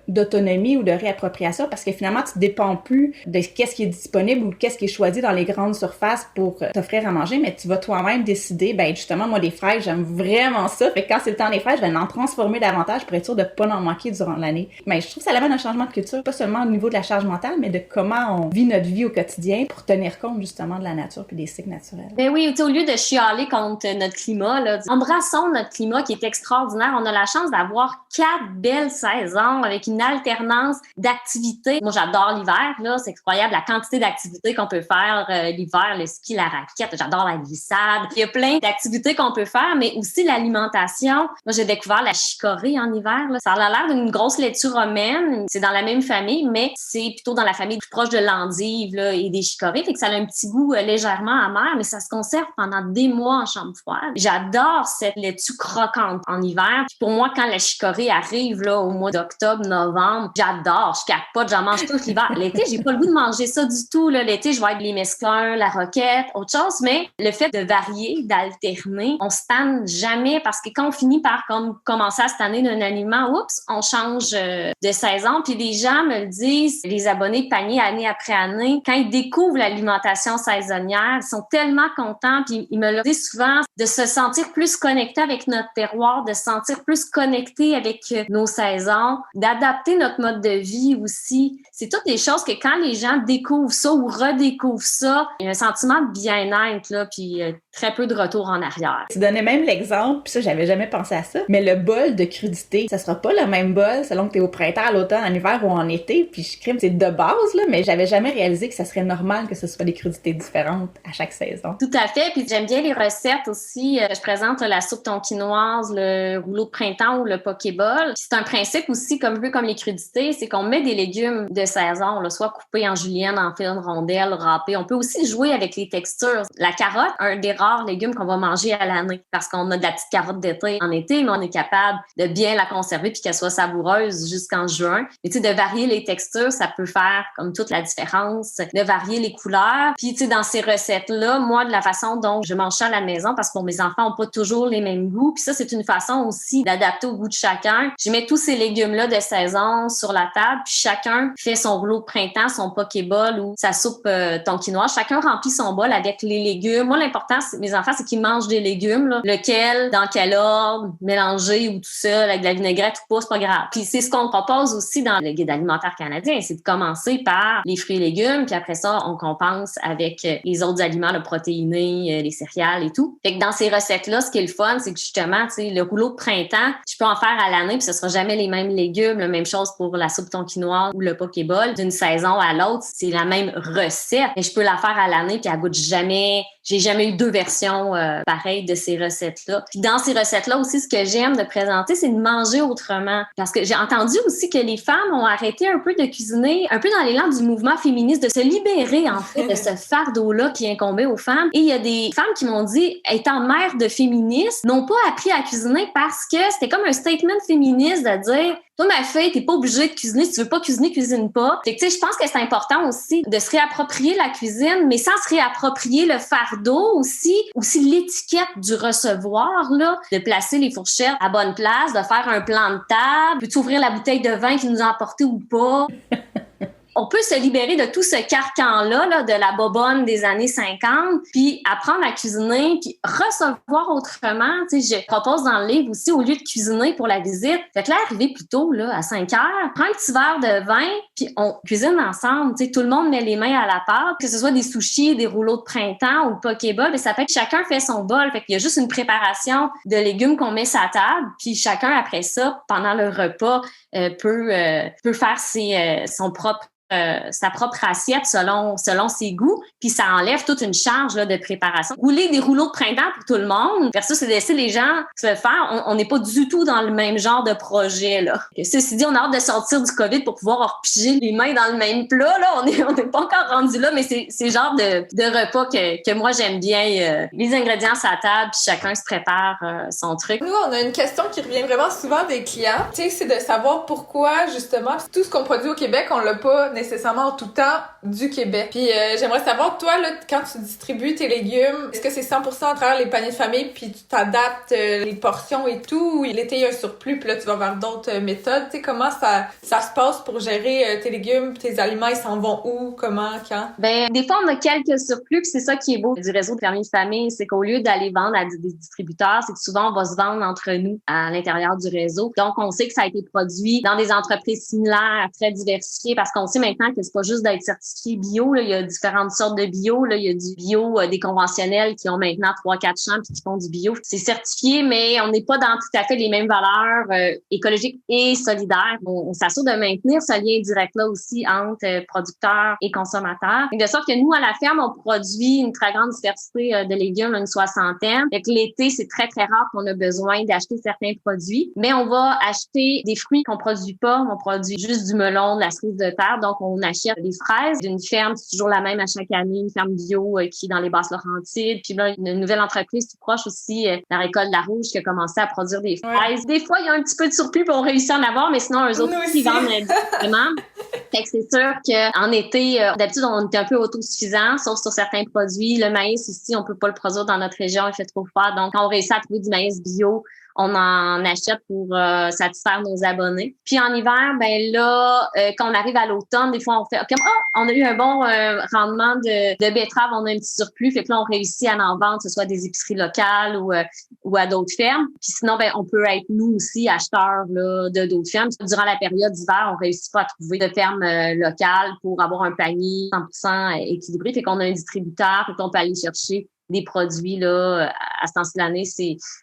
d'autonomie ou de réappropriation, parce que finalement, tu dépends plus de qu'est-ce qui est disponible ou qu'est-ce qui est choisi dans les grandes surfaces pour t'offrir à manger, mais tu vas toi-même décider, justement, moi, les fraises, j'aime vraiment ça. Fait que quand c'est le temps des fraises, je vais en transformer davantage pour être sûr de pas en manquer durant l'année. Mais je trouve que ça amène un changement de culture, pas seulement au niveau de la charge mentale, mais de comment on vit notre vie au quotidien pour tenir compte, justement, de la nature puis des cycles naturels. Ben oui, au lieu de chialer contre notre climat, là, embrassons notre climat qui est extraordinaire. On a la chance d'avoir 4 belles saisons avec une alternance d'activités. Moi, j'adore l'hiver, là. C'est incroyable la quantité d'activités qu'on peut faire l'hiver, le ski, la raquette. J'adore la glissade. Il y a plein d'activités qu'on peut faire, mais aussi l'alimentation. Moi, j'ai découvert la chicorée en hiver, là. Ça a l'air d'une grosse laitue romaine. C'est dans la même famille, mais c'est plutôt dans la famille plus proche de l'endive, là, et des chicorées. Fait que ça a un petit goût légèrement amer, mais ça se conserve pendant des mois en chambre froide. J'adore cette laitue croquante en hiver. Puis pour moi, quand la chicorée arrive là au mois d'octobre, novembre, j'adore. Je capote, j'en mange tout l'hiver. L'été, j'ai pas le goût de manger ça du tout, là. L'été, je vais être les mesclun, la roquette, autre chose. Mais le fait de varier, d'alterner, on se tanne jamais parce que quand on finit par commencer à se tanner d'un aliment, oups, on change de saison. Puis les gens me le disent, les abonnés de panier année après année, quand ils découvrent l'alimentation saisonnière, ils sont tellement contents. Puis ils me le disent souvent, de se sentir plus connecté avec notre terroir, de se sentir plus connecté avec nos saisons, d'adapter notre mode de vie aussi. C'est toutes des choses que quand les gens découvrent ça ou redécouvrent ça, il y a un sentiment de bien-être, là, puis très peu de retour en arrière. Tu donnais même l'exemple, puis ça, j'avais jamais pensé à ça, mais le bol de crudité, ça sera pas le même bol selon que t'es au printemps, à l'automne, en hiver ou en été, puis je crime, c'est de base, là, mais j'avais jamais réalisé que ça serait normal que ce soit des crudités différentes à chaque saison. Tout à fait, puis j'aime bien les recettes aussi. Je présente la soupe tonkinoise, le rouleau de printemps ou le pokéball. C'est un principe aussi, un peu comme les crudités, c'est qu'on met des légumes de saison, là, soit coupés en julienne, en fines rondelles, râpés. On peut aussi jouer avec les textures. La carotte, un des rares légumes qu'on va manger à l'année, parce qu'on a de la petite carotte d'été en été, mais on est capable de bien la conserver puis qu'elle soit savoureuse jusqu'en juin. Mais tu sais, de varier les textures, ça peut faire comme toute la différence, de varier les couleurs. Puis tu sais, dans ces recettes-là, moi, de la façon dont je mange ça à la maison, parce que mes enfants ont pas toujours les mêmes goûts, puis ça, c'est une façon aussi d'adapter au goût de chacun. Je mets tous ces légumes-là de saison sur la table, puis chacun fait son rouleau de printemps, son pokéball ou sa soupe tonkinoise. Chacun remplit son bol avec les légumes. Moi, l'important, mes enfants, c'est qu'ils mangent des légumes, là. Lequel, dans quel ordre, mélangé ou tout seul, avec de la vinaigrette ou pas, c'est pas grave. Puis c'est ce qu'on propose aussi dans le guide alimentaire canadien, c'est de commencer par les fruits et légumes, puis après ça, on compense avec les autres aliments, le protéiné, les céréales et tout. Fait que dans ces recettes-là, ce qui est le fun, c'est que justement, tu sais, le rouleau de printemps, je peux en faire à l'année, puis ce sera jamais les mêmes légumes. La même chose pour la soupe tonkinoise ou le pokéball. D'une saison à l'autre, c'est la même recette, mais je peux la faire à l'année, puis elle goûte jamais. J'ai jamais eu 2 versions pareilles de ces recettes-là. Puis dans ces recettes-là aussi, ce que j'aime de présenter, c'est de manger autrement. Parce que j'ai entendu aussi que les femmes ont arrêté un peu de cuisiner, un peu dans l'élan du mouvement féministe, de se libérer en fait de ce fardeau-là qui incombait aux femmes. Et il y a des femmes qui m'ont dit, étant mère de féministes, n'ont pas appris à cuisiner parce que c'était comme un statement féministe de dire, toi, ma fille, t'es pas obligée de cuisiner. Si tu veux pas cuisiner, cuisine pas. Fait que, tu sais, je pense que c'est important aussi de se réapproprier la cuisine, mais sans se réapproprier le fardeau aussi l'étiquette du recevoir, là, de placer les fourchettes à bonne place, de faire un plan de table, puis ouvrir la bouteille de vin qui nous a apporté ou pas. on peut se libérer de tout ce carcan-là, là, de la bobonne des années 50, puis apprendre à cuisiner, puis recevoir autrement. Tu sais, je propose dans le livre aussi, au lieu de cuisiner pour la visite, faites-la arriver plus tôt, là, à 5 heures, prends un petit verre de vin, puis on cuisine ensemble. Tu sais, tout le monde met les mains à la pâte, que ce soit des sushis, des rouleaux de printemps ou le pokéball, mais ça fait que chacun fait son bol. Fait qu'il y a juste une préparation de légumes qu'on met sur la table, puis chacun, après ça, pendant le repas, peut faire sa propre assiette selon ses goûts, puis ça enlève toute une charge là, de préparation. Rouler des rouleaux de printemps pour tout le monde versus laisser les gens se le faire, on n'est pas du tout dans le même genre de projet là. Ceci dit, on a hâte de sortir du COVID pour pouvoir repiger les mains dans le même plat là. On n'est pas encore rendu là, mais c'est le genre de repas que moi j'aime bien. Les ingrédients sur la table, puis chacun se prépare son truc. Nous, on a une question qui revient vraiment souvent des clients. Tu sais, c'est de savoir pourquoi justement tout ce qu'on produit au Québec, on l'a pas nécessairement en tout temps du Québec. Puis j'aimerais savoir, toi, là, quand tu distribues tes légumes, est-ce que c'est 100% à travers les paniers de famille, puis tu t'adaptes les portions et tout, ou l'été, il y a un surplus, puis là, tu vas vers d'autres méthodes? Tu sais, comment ça se passe pour gérer tes légumes, tes aliments, ils s'en vont où, comment, quand? Ben, des fois, on a quelques surplus, puis c'est ça qui est beau du réseau de paniers de famille, c'est qu'au lieu d'aller vendre à des distributeurs, c'est que souvent, on va se vendre entre nous à l'intérieur du réseau. Donc, on sait que ça a été produit dans des entreprises similaires, très diversifiées, parce qu'on sait maintenant que c'est pas juste d'être certifié bio, là. Il y a différentes sortes de bio, là. Il y a du bio, des conventionnels qui ont maintenant 3-4 champs puis qui font du bio. C'est certifié, mais on n'est pas dans tout à fait les mêmes valeurs écologiques et solidaires. On s'assure de maintenir ce lien direct-là aussi entre producteurs et consommateurs. Et de sorte que nous, à la ferme, on produit une très grande diversité de légumes, une soixantaine. Fait que l'été, c'est très, très rare qu'on a besoin d'acheter certains produits, mais on va acheter des fruits qu'on produit pas. On produit juste du melon, de la cerise de terre. Donc, on achète des fraises d'une ferme, c'est toujours la même à chaque année, une ferme bio qui est dans les Basses-Laurentides. Puis là, une nouvelle entreprise tout proche aussi, la Récolte de la Rouge, qui a commencé à produire des fraises. Ouais. Des fois, il y a un petit peu de surplus puis on réussit à en avoir, mais sinon, eux autres ils vendent directement. Fait que c'est sûr qu'en été, d'habitude, on est un peu autosuffisant, sauf sur certains produits. Le maïs ici, on peut pas le produire dans notre région, il fait trop froid. Donc, quand on réussit à trouver du maïs bio, on en achète pour satisfaire nos abonnés. Puis en hiver, ben là, quand on arrive à l'automne, des fois on fait comme on a eu un bon rendement de betterave, on a un petit surplus, fait que là on réussit à en vendre, que ce soit des épiceries locales ou à d'autres fermes. Puis sinon, ben on peut être nous aussi acheteurs là de d'autres fermes. Durant la période d'hiver, on réussit pas à trouver de ferme locale pour avoir un panier 100% équilibré, fait qu'on a un distributeur, fait qu'on peut aller chercher des produits là à ce temps de l'année,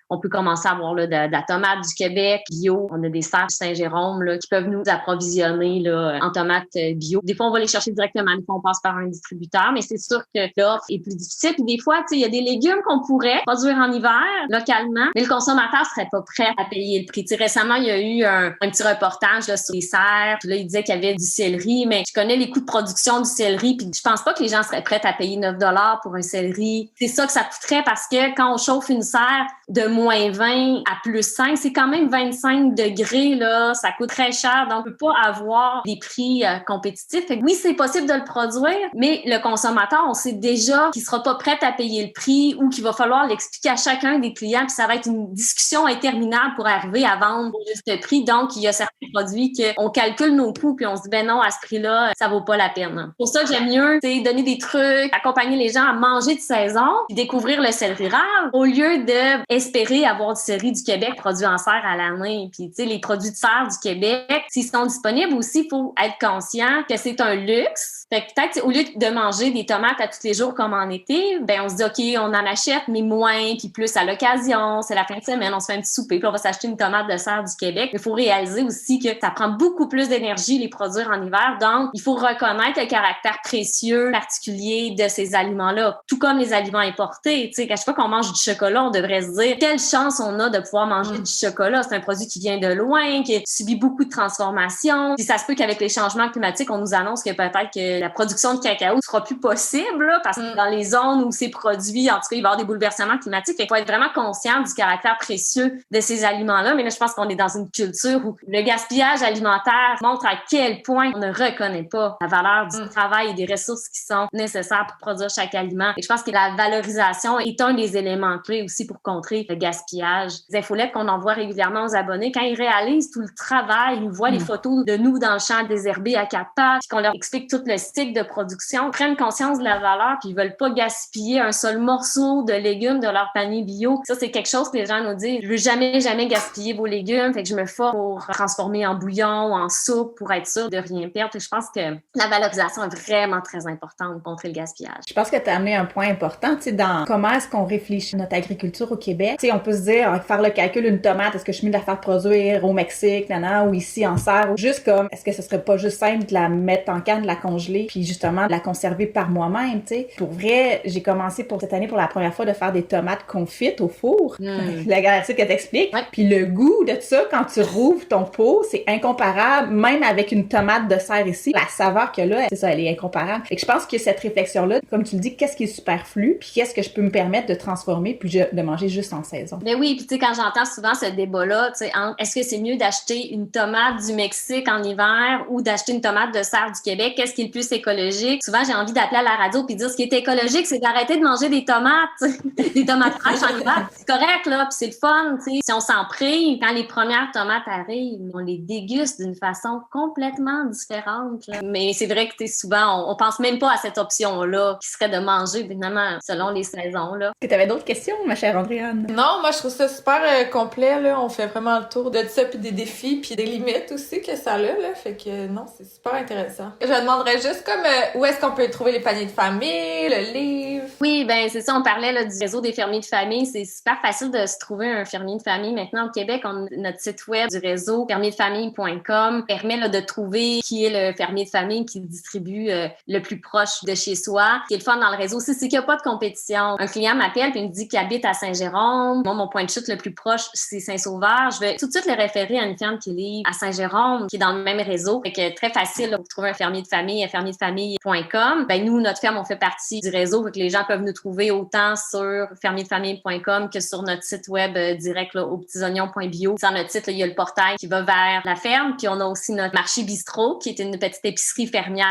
on peut commencer à avoir là, de la tomate du Québec bio. On a des serres du Saint-Jérôme là, qui peuvent nous approvisionner là, en tomates bio. Des fois, on va les chercher directement, des fois, on passe par un distributeur, mais c'est sûr que l'offre est plus difficile. Puis des fois, tu sais, il y a des légumes qu'on pourrait produire en hiver localement, mais le consommateur serait pas prêt à payer le prix. Tu sais, récemment, il y a eu un petit reportage là, sur les serres. Puis là, il disait qu'il y avait du céleri, mais je connais les coûts de production du céleri, puis je pense pas que les gens seraient prêts à payer 9$ pour un céleri. C'est ça que ça coûterait parce que quand on chauffe une serre de moins 20 à plus 5, c'est quand même 25 degrés, là. Ça coûte très cher. Donc, on peut pas avoir des prix compétitifs. Fait que oui, c'est possible de le produire, mais le consommateur, on sait déjà qu'il sera pas prêt à payer le prix ou qu'il va falloir l'expliquer à chacun des clients. Puis ça va être une discussion interminable pour arriver à vendre au juste prix. Donc, il y a certains produits qu'on calcule nos coûts puis on se dit, ben non, à ce prix-là, ça vaut pas la peine. Pour ça, j'aime mieux, c'est donner des trucs, accompagner les gens à manger de saison puis découvrir le céleri rare au lieu de espérer avoir du céleri du Québec produit en serre à l'année. Puis, tu sais, les produits de serre du Québec, s'ils sont disponibles aussi, il faut être conscient que c'est un luxe. Fait que peut-être, au lieu de manger des tomates à tous les jours comme en été, ben on se dit, OK, on en achète, mais moins, puis plus à l'occasion. C'est la fin de semaine, on se fait un petit souper, puis on va s'acheter une tomate de serre du Québec. Il faut réaliser aussi que ça prend beaucoup plus d'énergie les produire en hiver. Donc, il faut reconnaître le caractère précieux, particulier de ces aliments-là. Tout comme les aliments importés. Tu sais, à chaque fois qu'on mange du chocolat, on devrait se dire quelle chance on a de pouvoir manger du chocolat. C'est un produit qui vient de loin, qui subit beaucoup de transformations. Puis ça se peut qu'avec les changements climatiques, on nous annonce que peut-être que la production de cacao sera plus possible, là, parce que dans les zones où c'est produit, en tout cas, il va y avoir des bouleversements climatiques. Il faut être vraiment conscient du caractère précieux de ces aliments-là. Mais là, je pense qu'on est dans une culture où le gaspillage alimentaire montre à quel point on ne reconnaît pas la valeur du travail et des ressources qui sont nécessaires pour produire chaque aliment. Et je pense que la valorisation est un des éléments clés aussi pour contrer contrer le gaspillage. Les infolettes qu'on envoie régulièrement aux abonnés, quand ils réalisent tout le travail, ils voient les photos de nous dans le champ désherbé à quatre pattes, puis qu'on leur explique tout le cycle de production, prennent conscience de la valeur, puis ils veulent pas gaspiller un seul morceau de légumes de leur panier bio. Ça, c'est quelque chose que les gens nous disent. Je veux jamais gaspiller vos légumes, fait que je me force pour transformer en bouillon ou en soupe pour être sûr de rien perdre. Je pense que la valorisation est vraiment très importante pour contrer le gaspillage. Je pense que tu as amené un point important, tu sais, dans comment est-ce qu'on réfléchit notre agriculture au Québec. Tu sais, on peut se dire, faire le calcul, une tomate, est-ce que je suis mieux de la faire produire au Mexique, ou ici en serre, ou juste comme, est-ce que ce serait pas juste simple de la mettre en canne, de la congeler, puis justement de la conserver par moi-même, tu sais. Pour vrai, j'ai commencé pour cette année pour la première fois de faire des tomates confites au four. La recette que t'expliques. Ouais. Puis le goût de ça, quand tu rouvres ton pot, c'est incomparable, même avec une tomate de serre ici. La saveur qu'il y a là, c'est ça, elle est incomparable. Fait que je pense que cette réflexion-là, comme tu le dis, qu'est-ce qui est superflu, puis qu'est-ce que je peux me permettre de transformer, puis de manger juste en saison. Mais oui, puis tu sais, quand j'entends souvent ce débat-là, tu sais, est-ce que c'est mieux d'acheter une tomate du Mexique en hiver ou d'acheter une tomate de serre du Québec? Qu'est-ce qui est le plus écologique? Souvent, j'ai envie d'appeler à la radio puis dire ce qui est écologique, c'est d'arrêter de manger des tomates, des tomates fraîches en hiver. C'est correct, là, puis c'est le fun, tu sais. Si on s'en prive, quand les premières tomates arrivent, on les déguste d'une façon complètement différente, là. Mais c'est vrai que, tu sais, souvent, on pense même pas à cette option-là, qui serait de manger, évidemment, selon les saisons, là. Est-ce que tu avais d'autres questions, ma chère Andréane? Non, moi, je trouve ça super complet, là. On fait vraiment le tour de ça, puis des défis, puis des limites aussi que ça a, là. Fait que, non, c'est super intéressant. Je demanderais juste comme, où est-ce qu'on peut trouver les paniers de famille, le livre? Oui, ben c'est ça, on parlait là, du réseau des fermiers de famille. C'est super facile de se trouver un fermier de famille. Maintenant, au Québec, notre site web du réseau fermierdefamille.com permet là, de trouver qui est le fermier de famille qui distribue le plus proche de chez soi. Ce qui est le fun dans le réseau aussi, c'est qu'il n'y a pas de compétition. Un client m'appelle et me dit qu'il habite à Saint-Jérôme. Moi, mon point de chute le plus proche, c'est Saint-Sauveur. Je vais tout de suite le référer à une ferme qui est à Saint-Jérôme, qui est dans le même réseau. Fait que très facile là, pour trouver un fermier de famille à fermierdefamille.com. Ben nous, notre ferme, on fait partie du réseau, fait que les gens peuvent nous trouver autant sur fermierdefamille.com que sur notre site web direct là, aux petitsoignons.bio. Sur notre site, là, il y a le portail qui va vers la ferme. Puis on a aussi notre marché bistrot, qui est une petite épicerie fermière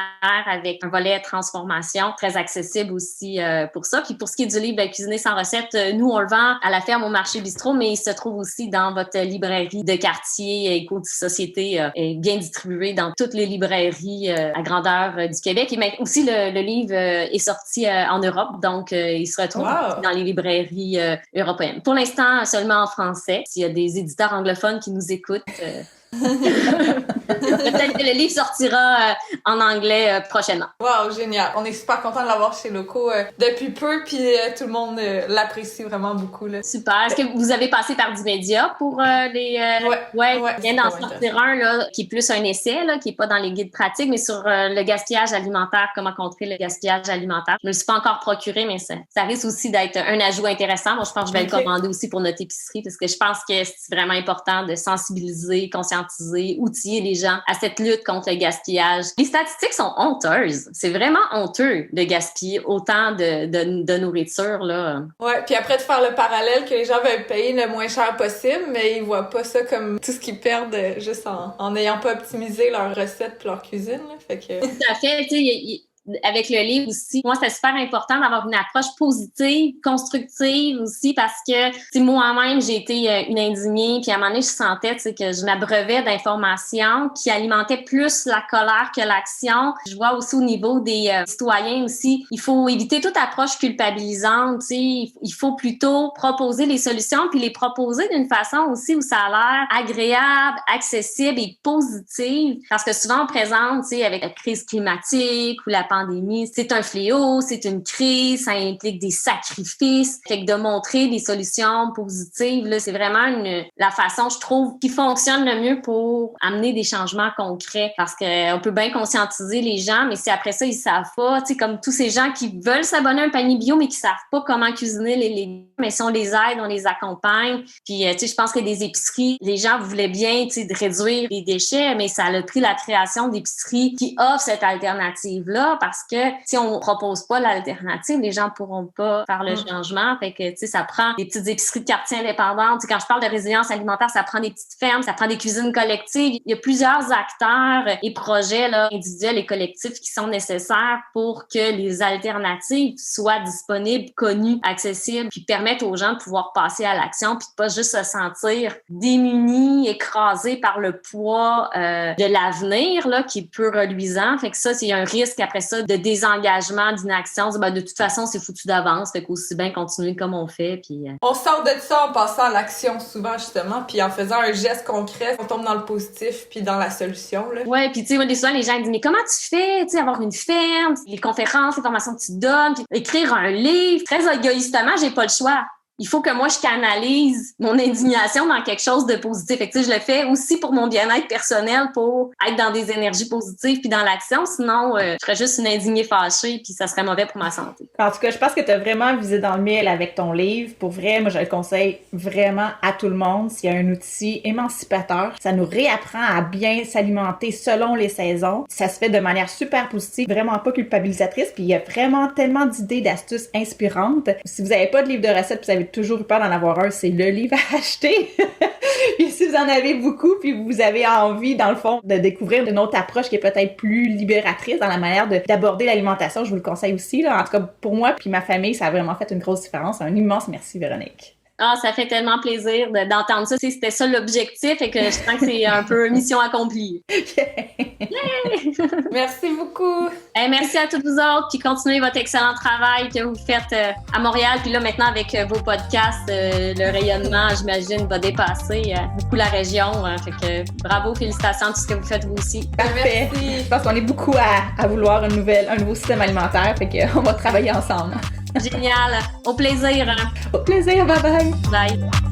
avec un volet transformation, très accessible aussi pour ça. Puis pour ce qui est du livre Cuisiner sans recette, nous, on le vend à la ferme au marché bistrot, mais il se trouve aussi dans votre librairie de quartier éco-société, bien distribué dans toutes les librairies à grandeur du Québec. Et mais aussi, le livre est sorti en Europe, donc il se retrouve dans les librairies européennes. Pour l'instant, seulement en français. S'il y a des éditeurs anglophones qui nous écoutent... Peut-être que le livre sortira en anglais prochainement. Wow, génial. On est super content de l'avoir chez Loco depuis peu, puis tout le monde l'apprécie vraiment beaucoup, là. Super. Est-ce que vous avez passé par du média pour les... Ouais. Il vient d'en sortir un, là, qui est plus un essai, là, qui est pas dans les guides pratiques, mais sur le gaspillage alimentaire, comment contrer le gaspillage alimentaire. Je me le suis pas encore procuré, mais ça risque aussi d'être un ajout intéressant. Moi, je pense que je vais le commander aussi pour notre épicerie, parce que je pense que c'est vraiment important de sensibiliser, conscientiser, outiller les gens à cette lutte contre le gaspillage. Les statistiques sont honteuses. C'est vraiment honteux de gaspiller autant de nourriture, là. Ouais, puis après de faire le parallèle que les gens veulent payer le moins cher possible, mais ils voient pas ça comme tout ce qu'ils perdent juste en n'ayant pas optimisé leurs recettes puis leur cuisine, là. Fait que... Tout à fait, tu sais, avec le livre aussi, moi, c'est super important d'avoir une approche positive, constructive aussi, parce que, tu sais, moi-même, j'ai été une indignée, puis à un moment donné, je sentais, tu sais, que je m'abreuvais d'informations qui alimentaient plus la colère que l'action. Je vois aussi au niveau des citoyens aussi, il faut éviter toute approche culpabilisante, tu sais, il faut plutôt proposer les solutions, puis les proposer d'une façon aussi où ça a l'air agréable, accessible et positive, parce que souvent, on présente, tu sais, avec la crise climatique ou la pandémie, c'est un fléau, c'est une crise, ça implique des sacrifices. Fait que de montrer des solutions positives, là, c'est vraiment la façon, je trouve, qui fonctionne le mieux pour amener des changements concrets. Parce que on peut bien conscientiser les gens, mais si après ça, ils savent pas, tu sais, comme tous ces gens qui veulent s'abonner à un panier bio, mais qui savent pas comment cuisiner les légumes, mais si on les aide, on les accompagne. Puis, tu sais, je pense que des épiceries, les gens voulaient bien, tu sais, de réduire les déchets, mais ça a pris la création d'épiceries qui offrent cette alternative-là. parce que si on propose pas l'alternative, les gens pourront pas faire le changement. Fait que, tu sais, ça prend des petites épiceries de quartier indépendantes. Tu sais, quand je parle de résilience alimentaire, ça prend des petites fermes, ça prend des cuisines collectives. Il y a plusieurs acteurs et projets là, individuels et collectifs qui sont nécessaires pour que les alternatives soient disponibles, connues, accessibles, puis permettent aux gens de pouvoir passer à l'action, puis de pas juste se sentir démunis, écrasés par le poids de l'avenir là, qui est peu reluisant. Fait que ça, c'est un risque après ça de désengagement, d'inaction. De toute façon, c'est foutu d'avance. Fait qu'aussi bien continuer comme on fait. Puis, On sort de ça en passant à l'action souvent, justement, puis en faisant un geste concret, on tombe dans le positif puis dans la solution. Là. Ouais, puis tu sais, souvent les gens disent mais comment tu fais, tu sais, avoir une ferme, les conférences, les formations que tu donnes, puis écrire un livre. Très égoïstement, j'ai pas le choix. Il faut que moi, je canalise mon indignation dans quelque chose de positif. Fait que, tu sais, je le fais aussi pour mon bien-être personnel, pour être dans des énergies positives puis dans l'action. Sinon, je serais juste une indignée fâchée puis ça serait mauvais pour ma santé. En tout cas, je pense que tu as vraiment visé dans le mille avec ton livre. Pour vrai, moi, je le conseille vraiment à tout le monde. C'est un outil émancipateur. Ça nous réapprend à bien s'alimenter selon les saisons. Ça se fait de manière super positive, vraiment pas culpabilisatrice. Puis il y a vraiment tellement d'idées, d'astuces inspirantes. Si vous n'avez pas de livre de recettes, vous avez toujours eu peur d'en avoir un, c'est le livre à acheter. Puis si vous en avez beaucoup, puis vous avez envie, dans le fond, de découvrir une autre approche qui est peut-être plus libératrice dans la manière d'aborder l'alimentation, je vous le conseille aussi. Là. En tout cas, pour moi puis ma famille, ça a vraiment fait une grosse différence. Un immense merci, Véronique. Ah, ça fait tellement plaisir d'entendre ça. C'était ça l'objectif et que je sens que c'est un peu mission accomplie. Merci beaucoup. Merci à toutes vous autres, puis continuez votre excellent travail que vous faites à Montréal. Puis là, maintenant, avec vos podcasts, le rayonnement, j'imagine, va dépasser beaucoup la région. Fait que bravo, félicitations à tout ce que vous faites vous aussi. Parfait. Merci. Je pense qu'on est beaucoup à vouloir un nouveau système alimentaire. Fait qu'on va travailler ensemble. Génial. Au plaisir. Au plaisir. Bye bye. Bye.